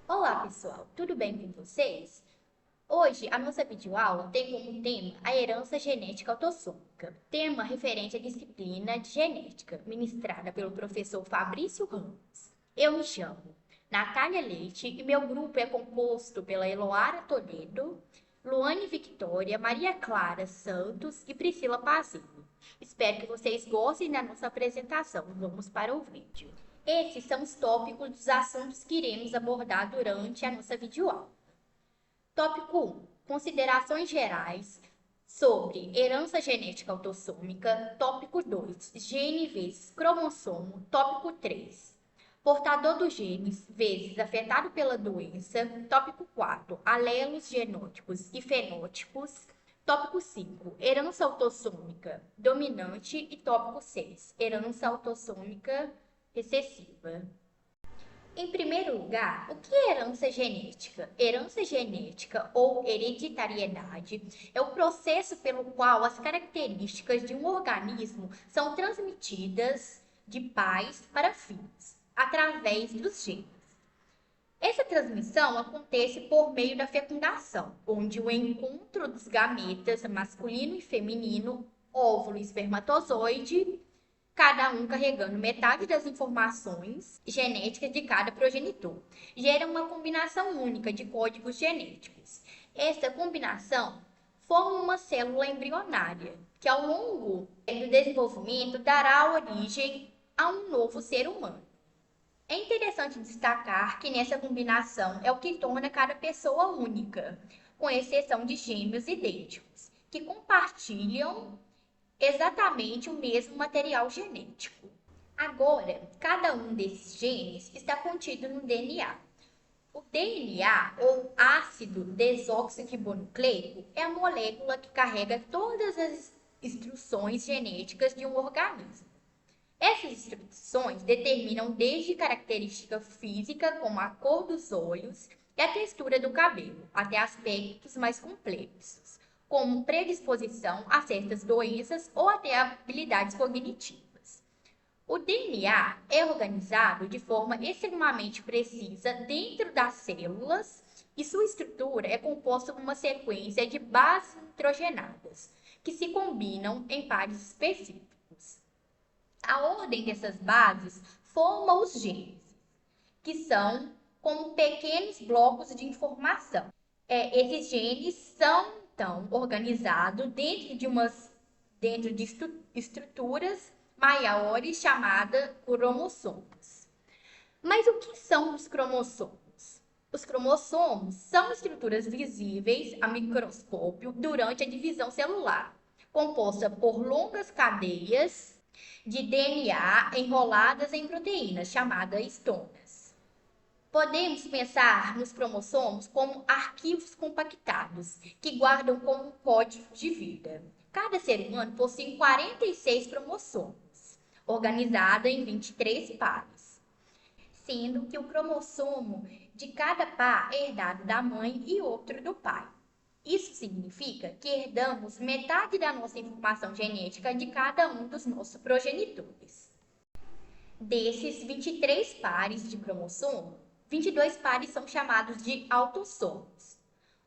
Olá, pessoal, tudo bem com vocês? Hoje, a nossa videoaula tem como tema a herança genética autossômica, tema referente à disciplina de genética, ministrada pelo professor Fabrício Ramos. Eu me chamo Natália Leite e meu grupo é composto pela Eloara Toledo, Luane Victória, Maria Clara Santos e Priscila Pazinho. Espero que vocês gostem da nossa apresentação. Vamos para o vídeo. Esses são os tópicos dos assuntos que iremos abordar durante a nossa videoaula. Tópico 1. Considerações gerais sobre herança genética autossômica. Tópico 2. Gene vezes cromossomo. Tópico 3. Portador dos genes vezes afetado pela doença. Tópico 4. Alelos genótipos e fenótipos. Tópico 5. Herança autossômica dominante. E tópico 6. Herança autossômica recessiva. Em primeiro lugar, o que é herança genética? Herança genética ou hereditariedade é o processo pelo qual as características de um organismo são transmitidas de pais para filhos, através dos genes. Essa transmissão acontece por meio da fecundação, onde o encontro dos gametas masculino e feminino, óvulo e espermatozoide, cada um carregando metade das informações genéticas de cada progenitor, gera uma combinação única de códigos genéticos. Essa combinação forma uma célula embrionária, que ao longo do desenvolvimento dará origem a um novo ser humano. É interessante destacar que nessa combinação é o que torna cada pessoa única, com exceção de gêmeos idênticos, que compartilham exatamente o mesmo material genético. Agora, cada um desses genes está contido no DNA. O DNA, ou ácido desoxirribonucleico, é a molécula que carrega todas as instruções genéticas de um organismo. Essas instruções determinam desde característica física, como a cor dos olhos e a textura do cabelo, até aspectos mais complexos, como predisposição a certas doenças ou até habilidades cognitivas. O DNA é organizado de forma extremamente precisa dentro das células e sua estrutura é composta por uma sequência de bases nitrogenadas, que se combinam em pares específicos. A ordem dessas bases forma os genes, que são como pequenos blocos de informação. Esses genes são, então, organizados dentro de estruturas maiores chamadas cromossomos. Mas o que são os cromossomos? Os cromossomos são estruturas visíveis a microscópio durante a divisão celular, composta por longas cadeias de DNA enroladas em proteínas, chamadas estonas. Podemos pensar nos cromossomos como arquivos compactados, que guardam como um código de vida. Cada ser humano possui 46 cromossomos, organizados em 23 pares, sendo que o cromossomo de cada par é herdado da mãe e outro do pai. Isso significa que herdamos metade da nossa informação genética de cada um dos nossos progenitores. Desses 23 pares de cromossomo, 22 pares são chamados de autossomos.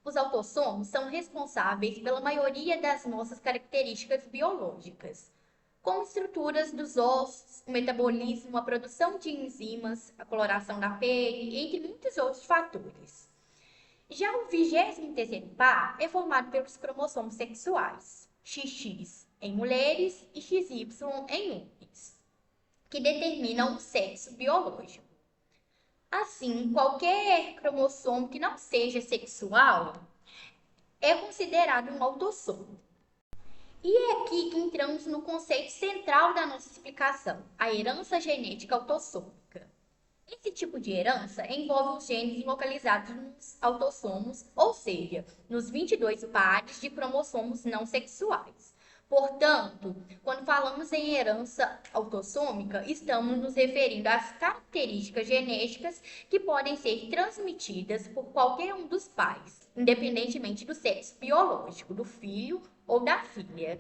Os autossomos são responsáveis pela maioria das nossas características biológicas, como estruturas dos ossos, o metabolismo, a produção de enzimas, a coloração da pele, entre muitos outros fatores. Já o 23º par é formado pelos cromossomos sexuais, XX em mulheres e XY em homens, que determinam o sexo biológico. Assim, qualquer cromossomo que não seja sexual é considerado um autossomo. E é aqui que entramos no conceito central da nossa explicação, a herança genética autossômica. Esse tipo de herança envolve os genes localizados nos autossomos, ou seja, nos 22 pares de cromossomos não sexuais. Portanto, quando falamos em herança autossômica, estamos nos referindo às características genéticas que podem ser transmitidas por qualquer um dos pais, independentemente do sexo biológico do filho ou da filha.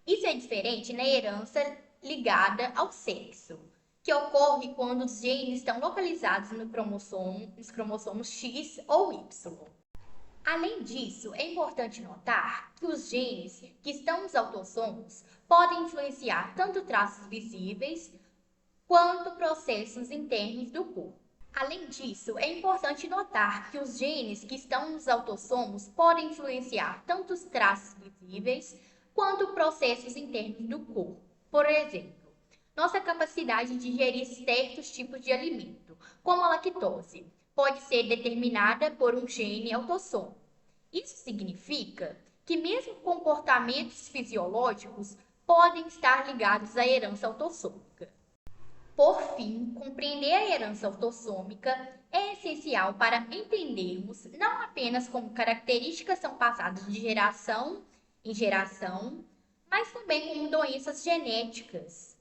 Isso é diferente na herança ligada ao sexo, que ocorre quando os genes estão localizados no nos cromossomos X ou Y. Além disso, é importante notar que os genes que estão nos autossomos podem influenciar tanto traços visíveis quanto processos internos do corpo. Além disso, é importante notar que os genes que estão nos autossomos podem influenciar tanto os traços visíveis quanto processos internos do corpo. Por exemplo, nossa capacidade de digerir certos tipos de alimento, como a lactose, pode ser determinada por um gene autossomo. Isso significa que mesmo comportamentos fisiológicos podem estar ligados à herança autossômica. Por fim, compreender a herança autossômica é essencial para entendermos não apenas como características são passadas de geração em geração, mas também como doenças genéticas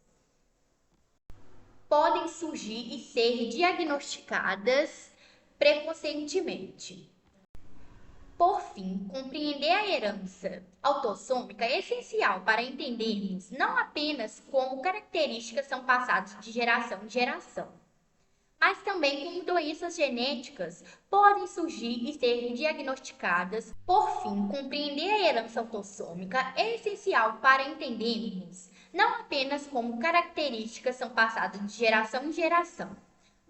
podem surgir e ser diagnosticadas precocemente. Por fim, compreender a herança autossômica é essencial para entendermos não apenas como características são passadas de geração em geração, mas também como doenças genéticas podem surgir e ser diagnosticadas. Por fim, compreender a herança autossômica é essencial para entendermos não apenas como características são passadas de geração em geração,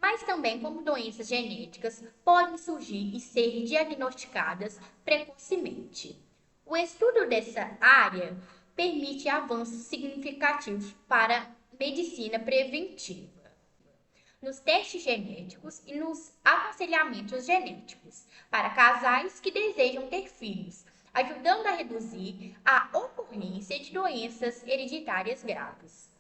mas também como doenças genéticas podem surgir e ser diagnosticadas precocemente. O estudo dessa área permite avanços significativos para a medicina preventiva, nos testes genéticos e nos aconselhamentos genéticos para casais que desejam ter filhos, ajudando a reduzir a ocorrência de doenças hereditárias graves.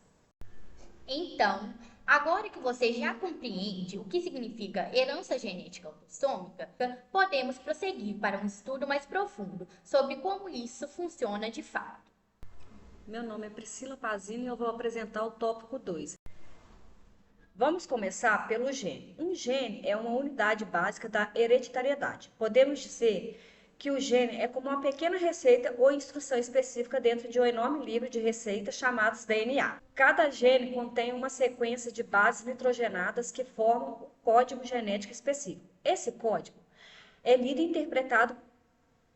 Então, agora que você já compreende o que significa herança genética autossômica, podemos prosseguir para um estudo mais profundo sobre como isso funciona de fato. Meu nome é Priscila Pazini e eu vou apresentar o tópico 2. Vamos começar pelo gene. Um gene é uma unidade básica da hereditariedade. Podemos dizer que o gene é como uma pequena receita ou instrução específica dentro de um enorme livro de receitas chamados DNA. Cada gene contém uma sequência de bases nitrogenadas que formam um código genético específico. Esse código é lido e interpretado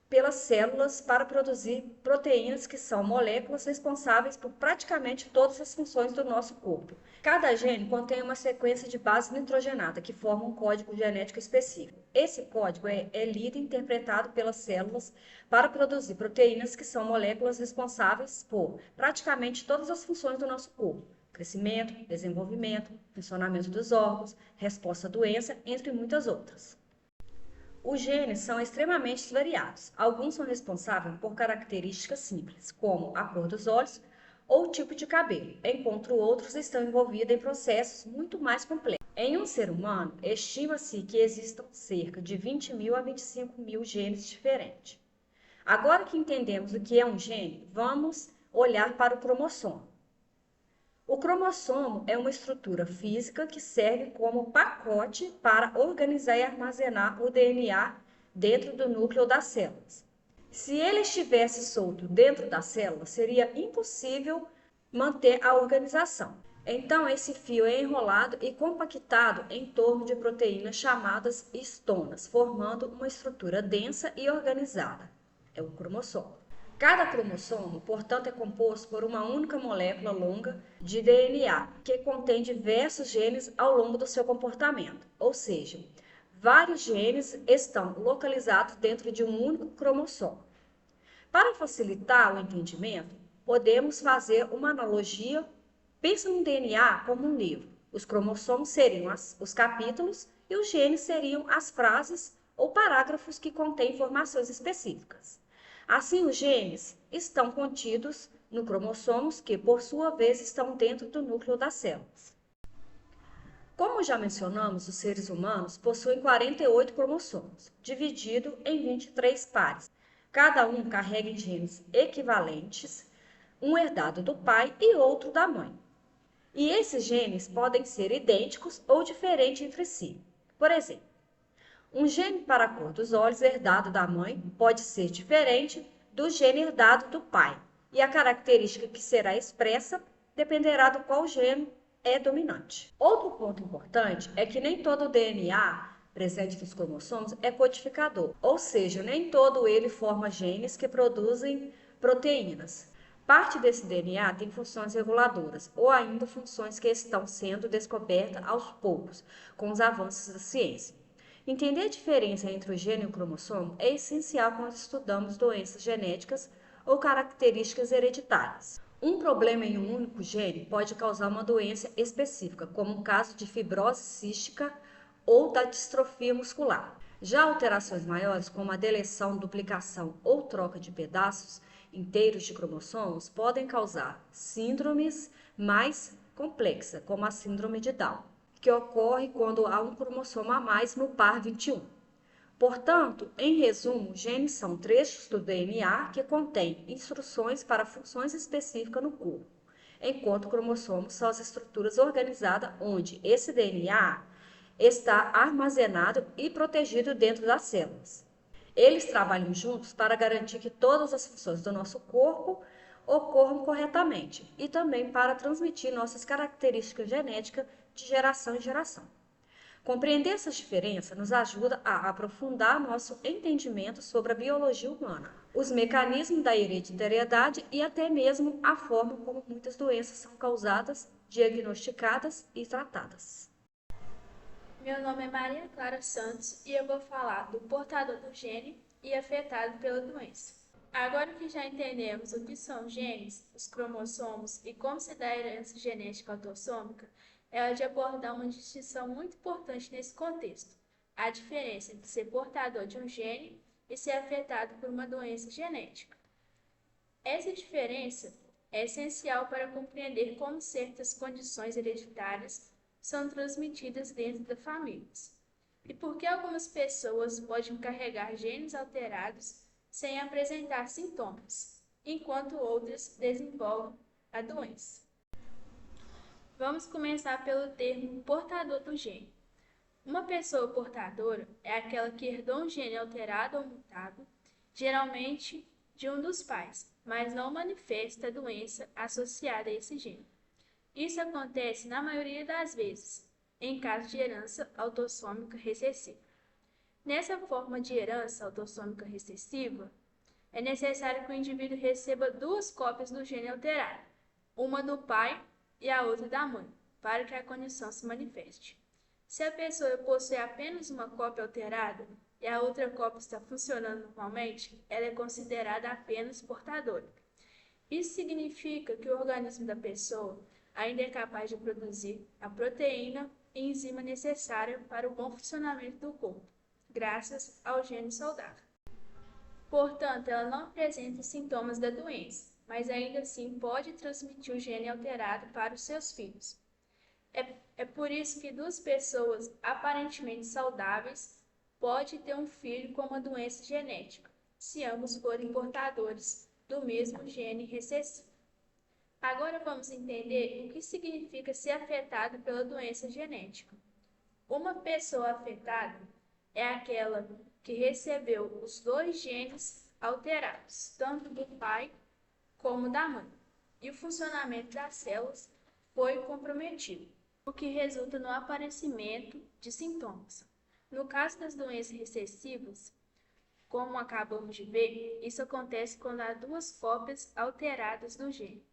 pelas células para produzir proteínas que são moléculas responsáveis por praticamente todas as funções do nosso corpo. Cada gene contém uma sequência de base nitrogenada que forma um código genético específico. Esse código é lido e interpretado pelas células para produzir proteínas que são moléculas responsáveis por praticamente todas as funções do nosso corpo: crescimento, desenvolvimento, funcionamento dos órgãos, resposta à doença, entre muitas outras. Os genes são extremamente variados. Alguns são responsáveis por características simples, como a cor dos olhos ou o tipo de cabelo, enquanto outros estão envolvidos em processos muito mais complexos. Em um ser humano, estima-se que existam cerca de 20.000 a 25.000 genes diferentes. Agora que entendemos o que é um gene, vamos olhar para o cromossomo. O cromossomo é uma estrutura física que serve como pacote para organizar e armazenar o DNA dentro do núcleo das células. Se ele estivesse solto dentro da célula, seria impossível manter a organização. Então, esse fio é enrolado e compactado em torno de proteínas chamadas histonas, formando uma estrutura densa e organizada. É o cromossomo. Cada cromossomo, portanto, é composto por uma única molécula longa de DNA, que contém diversos genes ao longo do seu comportamento, ou seja, vários genes estão localizados dentro de um único cromossomo. Para facilitar o entendimento, podemos fazer uma analogia. Pensa no DNA como um livro. Os cromossomos seriam os capítulos e os genes seriam as frases ou parágrafos que contêm informações específicas. Assim, os genes estão contidos no cromossomos que, por sua vez, estão dentro do núcleo das células. Como já mencionamos, os seres humanos possuem 48 cromossomos, divididos em 23 pares. Cada um carrega em genes equivalentes, um herdado do pai e outro da mãe. E esses genes podem ser idênticos ou diferentes entre si. Por exemplo, um gene para a cor dos olhos herdado da mãe pode ser diferente do gene herdado do pai, e a característica que será expressa dependerá do qual gene é dominante. Outro ponto importante é que nem todo o DNA presente nos cromossomos é codificador, ou seja, nem todo ele forma genes que produzem proteínas. Parte desse DNA tem funções reguladoras, ou ainda funções que estão sendo descobertas aos poucos, com os avanços da ciência. Entender a diferença entre o gene e o cromossomo é essencial quando estudamos doenças genéticas ou características hereditárias. Um problema em um único gene pode causar uma doença específica, como o caso de fibrose cística ou da distrofia muscular. Já alterações maiores, como a deleção, duplicação ou troca de pedaços inteiros de cromossomos, podem causar síndromes mais complexas, como a síndrome de Down, que ocorre quando há um cromossomo a mais no par 21. Portanto, em resumo, genes são trechos do DNA que contêm instruções para funções específicas no corpo, enquanto cromossomos são as estruturas organizadas onde esse DNA está armazenado e protegido dentro das células. Eles trabalham juntos para garantir que todas as funções do nosso corpo ocorram corretamente e também para transmitir nossas características genéticas de geração em geração. Compreender essas diferenças nos ajuda a aprofundar nosso entendimento sobre a biologia humana, os mecanismos da hereditariedade e até mesmo a forma como muitas doenças são causadas, diagnosticadas e tratadas. Meu nome é Maria Clara Santos e eu vou falar do portador do gene e afetado pela doença. Agora que já entendemos o que são genes, os cromossomos e como se dá a herança genética autossômica, é hora de abordar uma distinção muito importante nesse contexto: a diferença entre ser portador de um gene e ser afetado por uma doença genética. Essa diferença é essencial para compreender como certas condições hereditárias são transmitidas dentro da família e por que algumas pessoas podem carregar genes alterados sem apresentar sintomas, enquanto outras desenvolvem a doença. Vamos começar pelo termo portador do gene. Uma pessoa portadora é aquela que herdou um gene alterado ou mutado, geralmente de um dos pais, mas não manifesta a doença associada a esse gene. Isso acontece na maioria das vezes, em caso de herança autossômica recessiva. Nessa forma de herança autossômica recessiva, é necessário que o indivíduo receba duas cópias do gene alterado, uma do pai e a outra da mãe, para que a condição se manifeste. Se a pessoa possui apenas uma cópia alterada e a outra cópia está funcionando normalmente, ela é considerada apenas portadora. Isso significa que o organismo da pessoa ainda é capaz de produzir a proteína e enzima necessária para o bom funcionamento do corpo, graças ao gene saudável. Portanto, ela não apresenta sintomas da doença, mas ainda assim pode transmitir o gene alterado para os seus filhos. É por isso que duas pessoas aparentemente saudáveis podem ter um filho com uma doença genética, se ambos forem portadores do mesmo gene recessivo. Agora vamos entender o que significa ser afetado pela doença genética. Uma pessoa afetada é aquela que recebeu os dois genes alterados, tanto do pai como da mãe, e o funcionamento das células foi comprometido, o que resulta no aparecimento de sintomas. No caso das doenças recessivas, como acabamos de ver, isso acontece quando há duas cópias alteradas do gene.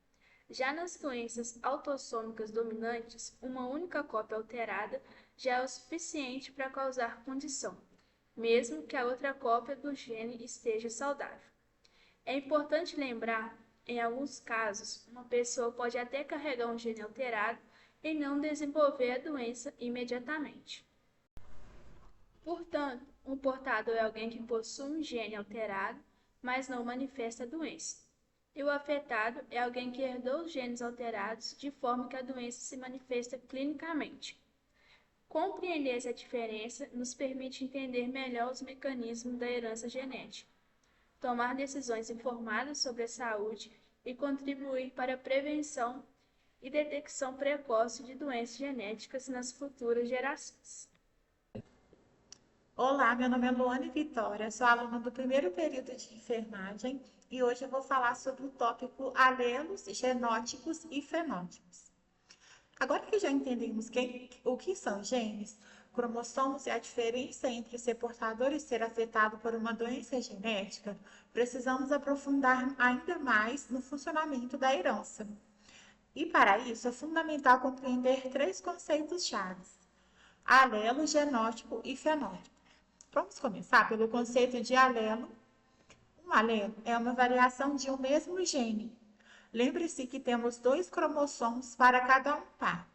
Já nas doenças autossômicas dominantes, uma única cópia alterada já é o suficiente para causar condição, mesmo que a outra cópia do gene esteja saudável. É importante lembrar, em alguns casos, uma pessoa pode até carregar um gene alterado e não desenvolver a doença imediatamente. Portanto, um portador é alguém que possui um gene alterado, mas não manifesta a doença. E o afetado é alguém que herdou os genes alterados de forma que a doença se manifesta clinicamente. Compreender essa diferença nos permite entender melhor os mecanismos da herança genética, tomar decisões informadas sobre a saúde e contribuir para a prevenção e detecção precoce de doenças genéticas nas futuras gerações. Olá, meu nome é Luane Vitória, sou aluna do primeiro período de enfermagem e hoje eu vou falar sobre o tópico alelos, genótipos e fenótipos. Agora que já entendemos o que são genes, cromossomos e a diferença entre ser portador e ser afetado por uma doença genética, precisamos aprofundar ainda mais no funcionamento da herança. E para isso é fundamental compreender três conceitos chaves: alelo, genótipo e fenótipo. Vamos começar pelo conceito de alelo. Um alelo é uma variação de um mesmo gene. Lembre-se que temos dois cromossomos para cada um par,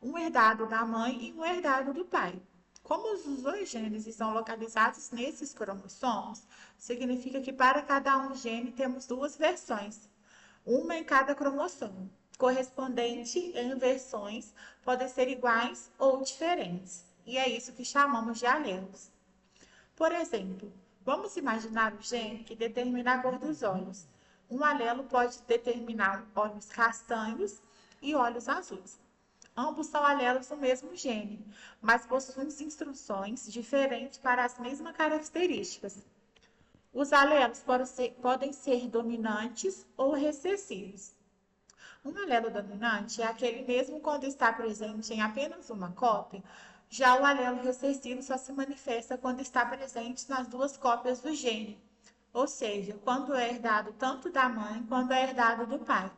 um herdado da mãe e um herdado do pai. Como os dois genes estão localizados nesses cromossomos, significa que para cada um gene temos duas versões, uma em cada cromossomo. Correspondente em versões podem ser iguais ou diferentes, e é isso que chamamos de alelos. Por exemplo, vamos imaginar o gene que determina a cor dos olhos. Um alelo pode determinar olhos castanhos e olhos azuis. Ambos são alelos do mesmo gene, mas possuem instruções diferentes para as mesmas características. Os alelos podem ser dominantes ou recessivos. Um alelo dominante é aquele mesmo quando está presente em apenas uma cópia. Já o alelo recessivo só se manifesta quando está presente nas duas cópias do gene, ou seja, quando é herdado tanto da mãe quanto é herdado do pai.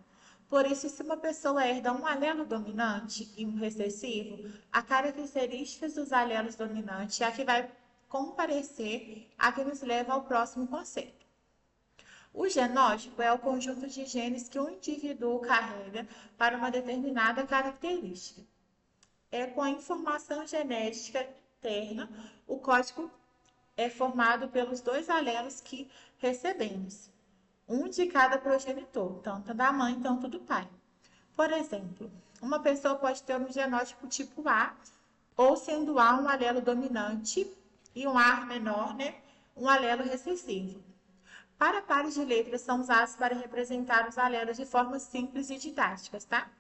Por isso, se uma pessoa herda um alelo dominante e um recessivo, a características dos alelos dominantes é a que vai comparecer, a que nos leva ao próximo conceito. O genótipo é o conjunto de genes que um indivíduo carrega para uma determinada característica. É com a informação genética interna, o código é formado pelos dois alelos que recebemos, um de cada progenitor, tanto da mãe quanto do pai. Por exemplo, uma pessoa pode ter um genótipo tipo A, ou sendo A um alelo dominante e um A menor, um alelo recessivo. Para pares de letras são usados para representar os alelos de forma simples e didáticas, tá?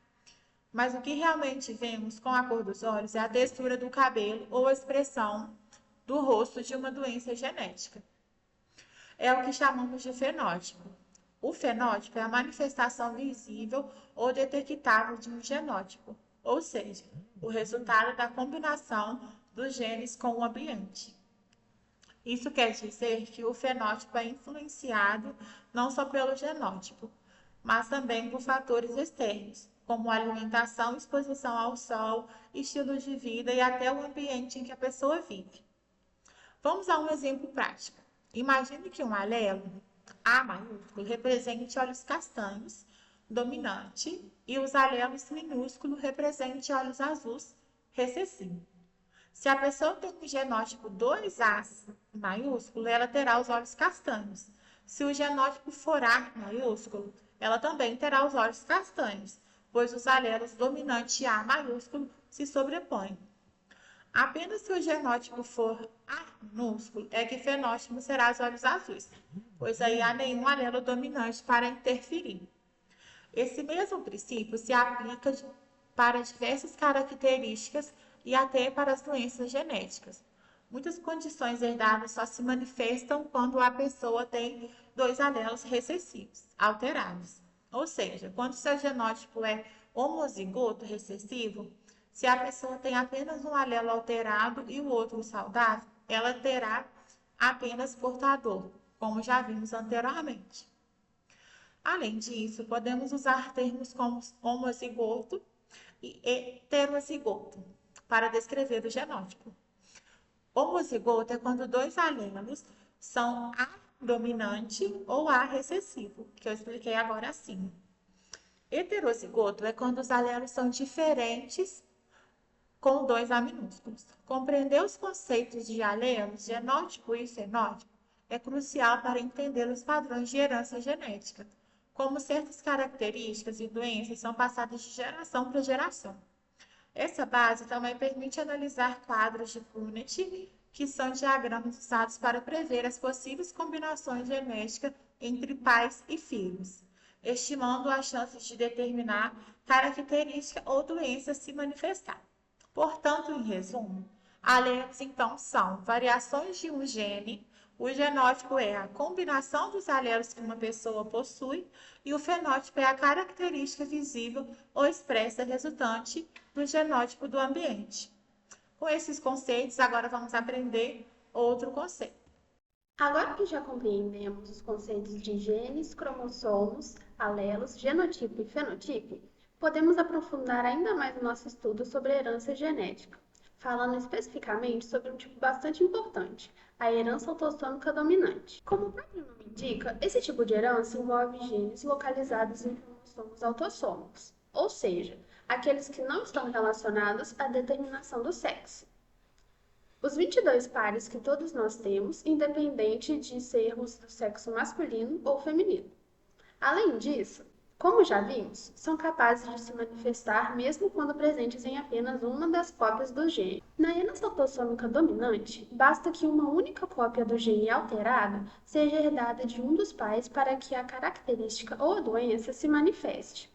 Mas o que realmente vemos com a cor dos olhos é a textura do cabelo ou a expressão do rosto de uma doença genética. É o que chamamos de fenótipo. O fenótipo é a manifestação visível ou detectável de um genótipo, ou seja, o resultado da combinação dos genes com o ambiente. Isso quer dizer que o fenótipo é influenciado não só pelo genótipo, mas também por fatores externos, como alimentação, exposição ao sol, estilo de vida e até o ambiente em que a pessoa vive. Vamos a um exemplo prático. Imagine que um alelo, A maiúsculo, represente olhos castanhos, dominante, e os alelos minúsculos represente olhos azuis, recessivo. Se a pessoa tem um genótipo 2A maiúsculo, ela terá os olhos castanhos. Se o genótipo for A maiúsculo, ela também terá os olhos castanhos, pois os alelos dominante A maiúsculo se sobrepõem. Apenas se o genótipo for A minúsculo, é que o fenótipo será os olhos azuis, pois aí há nenhum alelo dominante para interferir. Esse mesmo princípio se aplica para diversas características e até para as doenças genéticas. Muitas condições herdadas só se manifestam quando a pessoa tem dois alelos recessivos, alterados. Ou seja, quando seu genótipo é homozigoto recessivo, se a pessoa tem apenas um alelo alterado e o outro saudável, ela terá apenas portador, como já vimos anteriormente. Além disso, podemos usar termos como homozigoto e heterozigoto para descrever o genótipo. Homozigoto é quando dois alelos são A dominante ou A recessivo, que eu expliquei agora acima. Heterozigoto é quando os alelos são diferentes com dois A minúsculos. Compreender os conceitos de alelos, genótipo e fenótipo é crucial para entender os padrões de herança genética, como certas características e doenças são passadas de geração para geração. Essa base também permite analisar quadros de Punnett, que são diagramas usados para prever as possíveis combinações genéticas entre pais e filhos, estimando as chances de determinar característica ou doença se manifestar. Portanto, em resumo, alelos então são variações de um gene O genótipo é a combinação dos alelos que uma pessoa possui e o fenótipo é a característica visível ou expressa resultante do genótipo do ambiente. Com esses conceitos, agora vamos aprender outro conceito. Agora que já compreendemos os conceitos de genes, cromossomos, alelos, genotipo e fenotipo, podemos aprofundar ainda mais o nosso estudo sobre a herança genética, falando especificamente sobre um tipo bastante importante, a herança autossômica dominante. Como o próprio nome indica, esse tipo de herança envolve genes localizados em cromossomos autossômicos, ou seja, aqueles que não estão relacionados à determinação do sexo. Os 22 pares que todos nós temos, independente de sermos do sexo masculino ou feminino. Além disso, como já vimos, são capazes de se manifestar mesmo quando presentes em apenas uma das cópias do gene. Na herança autossômica dominante, basta que uma única cópia do gene alterado seja herdada de um dos pais para que a característica ou a doença se manifeste.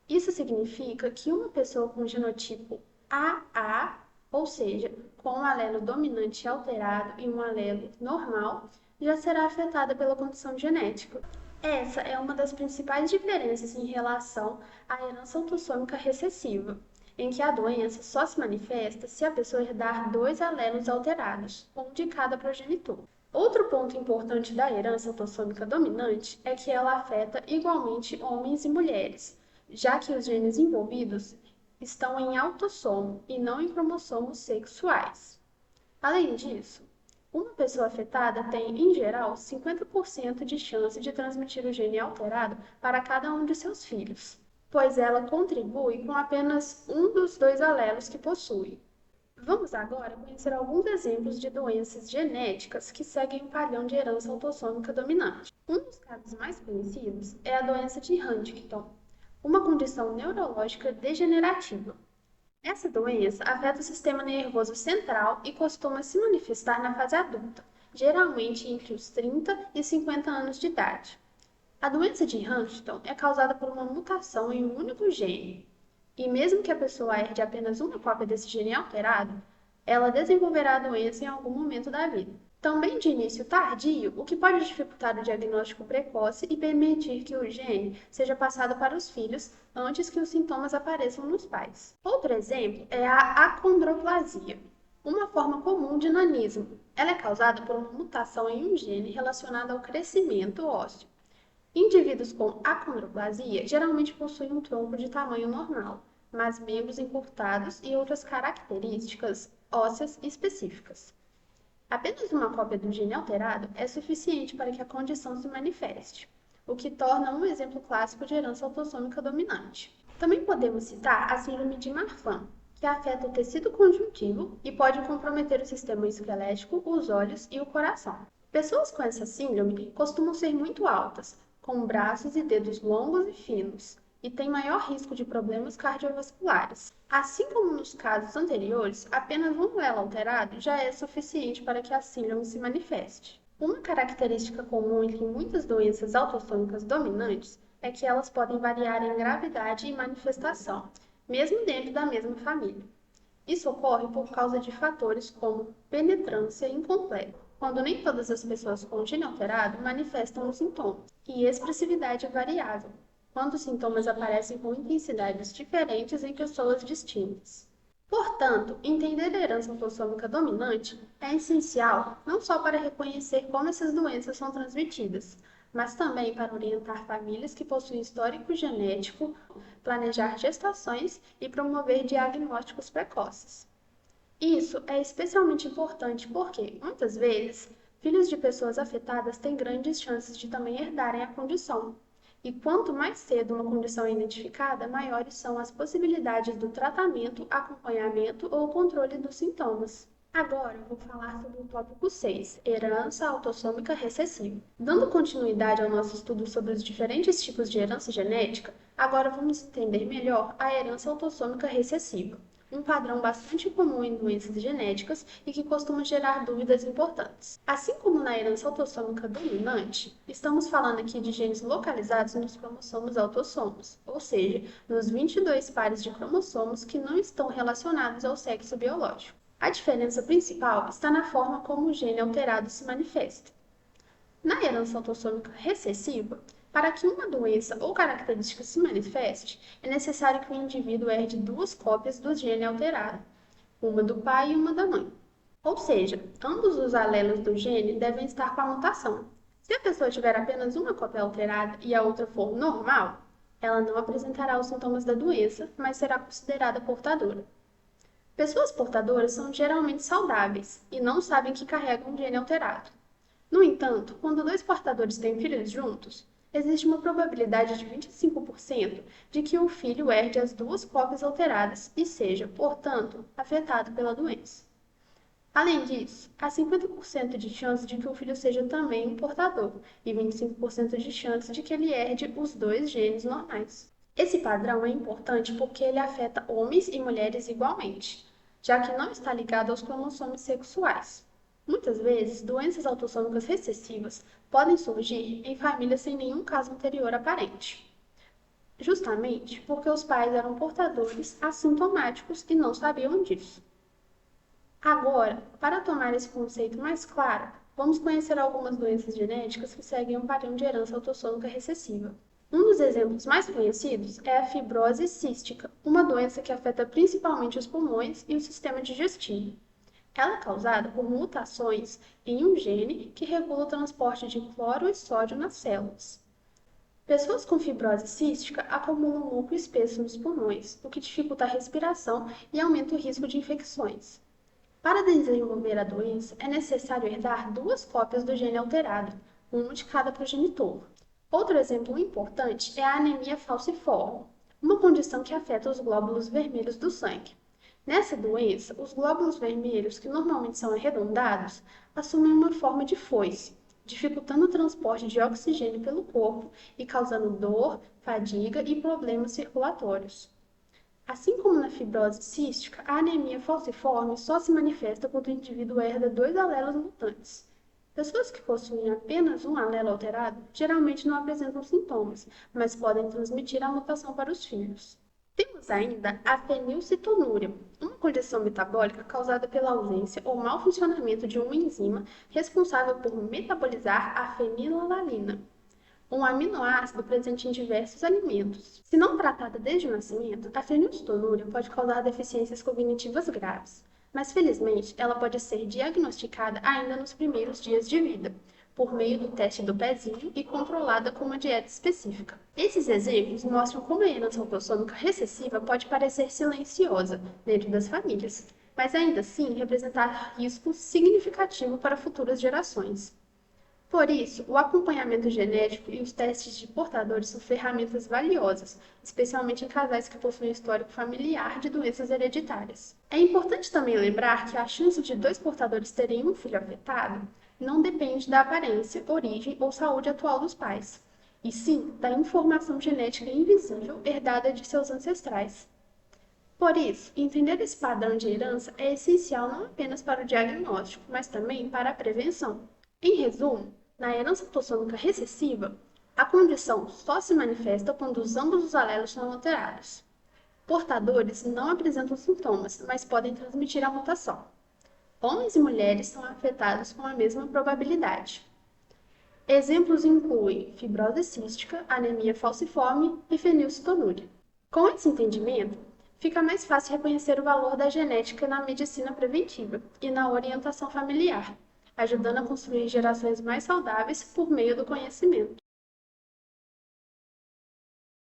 Isso significa que uma pessoa com genotipo AA, ou seja, com um alelo dominante alterado e um alelo normal, já será afetada pela condição genética. Essa é uma das principais diferenças em relação à herança autossômica recessiva, em que a doença só se manifesta se a pessoa herdar 2 alelos alterados, um de cada progenitor. Outro ponto importante da herança autossômica dominante é que ela afeta igualmente homens e mulheres, já que os genes envolvidos estão em autossomo e não em cromossomos sexuais. Além disso, uma pessoa afetada tem, em geral, 50% de chance de transmitir o gene alterado para cada um de seus filhos, pois ela contribui com apenas um dos 2 alelos que possui. Vamos agora conhecer alguns exemplos de doenças genéticas que seguem o padrão de herança autossômica dominante. Um dos casos mais conhecidos é a doença de Huntington, uma condição neurológica degenerativa. Essa doença afeta o sistema nervoso central e costuma se manifestar na fase adulta, geralmente entre os 30 e 50 anos de idade. A doença de Huntington é causada por uma mutação em um único gene, e mesmo que a pessoa herde apenas uma cópia desse gene alterado, ela desenvolverá a doença em algum momento da vida. Também de início tardio, o que pode dificultar o diagnóstico precoce e permitir que o gene seja passado para os filhos antes que os sintomas apareçam nos pais. Outro exemplo é a acondroplasia, uma forma comum de nanismo. Ela é causada por uma mutação em um gene relacionado ao crescimento ósseo. Indivíduos com acondroplasia geralmente possuem um tronco de tamanho normal, mas membros encurtados e outras características ósseas específicas. Apenas uma cópia do gene alterado é suficiente para que a condição se manifeste, o que torna um exemplo clássico de herança autossômica dominante. Também podemos citar a síndrome de Marfan, que afeta o tecido conjuntivo e pode comprometer o sistema esquelético, os olhos e o coração. Pessoas com essa síndrome costumam ser muito altas, com braços e dedos longos e finos, e têm maior risco de problemas cardiovasculares. Assim como nos casos anteriores, apenas um alelo alterado já é suficiente para que a síndrome se manifeste. Uma característica comum entre muitas doenças autossômicas dominantes é que elas podem variar em gravidade e manifestação, mesmo dentro da mesma família. Isso ocorre por causa de fatores como penetrância incompleta, quando nem todas as pessoas com gene alterado manifestam os sintomas, e expressividade variável, quando os sintomas aparecem com intensidades diferentes em pessoas distintas. Portanto, entender a herança autossômica dominante é essencial não só para reconhecer como essas doenças são transmitidas, mas também para orientar famílias que possuem histórico genético, planejar gestações e promover diagnósticos precoces. Isso é especialmente importante porque, muitas vezes, filhos de pessoas afetadas têm grandes chances de também herdarem a condição. E quanto mais cedo uma condição é identificada, maiores são as possibilidades do tratamento, acompanhamento ou controle dos sintomas. Agora eu vou falar sobre o tópico 6, herança autossômica recessiva. Dando continuidade ao nosso estudo sobre os diferentes tipos de herança genética, agora vamos entender melhor a herança autossômica recessiva, um padrão bastante comum em doenças genéticas e que costuma gerar dúvidas importantes. Assim como na herança autossômica dominante, estamos falando aqui de genes localizados nos cromossomos autossomos, ou seja, nos 22 pares de cromossomos que não estão relacionados ao sexo biológico. A diferença principal está na forma como o gene alterado se manifesta. Na herança autossômica recessiva, para que uma doença ou característica se manifeste, é necessário que o indivíduo herde duas cópias do gene alterado, uma do pai e uma da mãe. Ou seja, ambos os alelos do gene devem estar com a mutação. Se a pessoa tiver apenas uma cópia alterada e a outra for normal, ela não apresentará os sintomas da doença, mas será considerada portadora. Pessoas portadoras são geralmente saudáveis e não sabem que carregam um gene alterado. No entanto, quando dois portadores têm filhos juntos, existe uma probabilidade de 25% de que o filho herde as duas cópias alteradas e seja, portanto, afetado pela doença. Além disso, há 50% de chance de que o filho seja também um portador e 25% de chance de que ele herde os dois genes normais. Esse padrão é importante porque ele afeta homens e mulheres igualmente, já que não está ligado aos cromossomos sexuais. Muitas vezes, doenças autossômicas recessivas podem surgir em famílias sem nenhum caso anterior aparente, justamente porque os pais eram portadores assintomáticos e não sabiam disso. Agora, para tornar esse conceito mais claro, vamos conhecer algumas doenças genéticas que seguem um padrão de herança autossômica recessiva. Um dos exemplos mais conhecidos é a fibrose cística, uma doença que afeta principalmente os pulmões e o sistema digestivo. Ela é causada por mutações em um gene que regula o transporte de cloro e sódio nas células. Pessoas com fibrose cística acumulam um muco espesso nos pulmões, o que dificulta a respiração e aumenta o risco de infecções. Para desenvolver a doença, é necessário herdar duas cópias do gene alterado, uma de cada progenitor. Outro exemplo importante é a anemia falciforme, uma condição que afeta os glóbulos vermelhos do sangue. Nessa doença, os glóbulos vermelhos, que normalmente são arredondados, assumem uma forma de foice, dificultando o transporte de oxigênio pelo corpo e causando dor, fadiga e problemas circulatórios. Assim como na fibrose cística, a anemia falciforme só se manifesta quando o indivíduo herda dois alelos mutantes. Pessoas que possuem apenas um alelo alterado geralmente não apresentam sintomas, mas podem transmitir a mutação para os filhos. Temos ainda a fenilcetonúria, uma condição metabólica causada pela ausência ou mau funcionamento de uma enzima responsável por metabolizar a fenilalanina, um aminoácido presente em diversos alimentos. Se não tratada desde o nascimento, a fenilcetonúria pode causar deficiências cognitivas graves, mas felizmente ela pode ser diagnosticada ainda nos primeiros dias de vida, por meio do teste do pezinho e controlada com uma dieta específica. Esses exemplos mostram como a herança autossômica recessiva pode parecer silenciosa dentro das famílias, mas ainda assim representar risco significativo para futuras gerações. Por isso, o acompanhamento genético e os testes de portadores são ferramentas valiosas, especialmente em casais que possuem histórico familiar de doenças hereditárias. É importante também lembrar que a chance de dois portadores terem um filho afetado não depende da aparência, origem ou saúde atual dos pais, e sim da informação genética invisível herdada de seus ancestrais. Por isso, entender esse padrão de herança é essencial não apenas para o diagnóstico, mas também para a prevenção. Em resumo, na herança autossômica recessiva, a condição só se manifesta quando ambos os alelos são alterados. Portadores não apresentam sintomas, mas podem transmitir a mutação. Homens e mulheres são afetados com a mesma probabilidade. Exemplos incluem fibrose cística, anemia falciforme e fenilcetonúria. Com esse entendimento, fica mais fácil reconhecer o valor da genética na medicina preventiva e na orientação familiar, ajudando a construir gerações mais saudáveis por meio do conhecimento.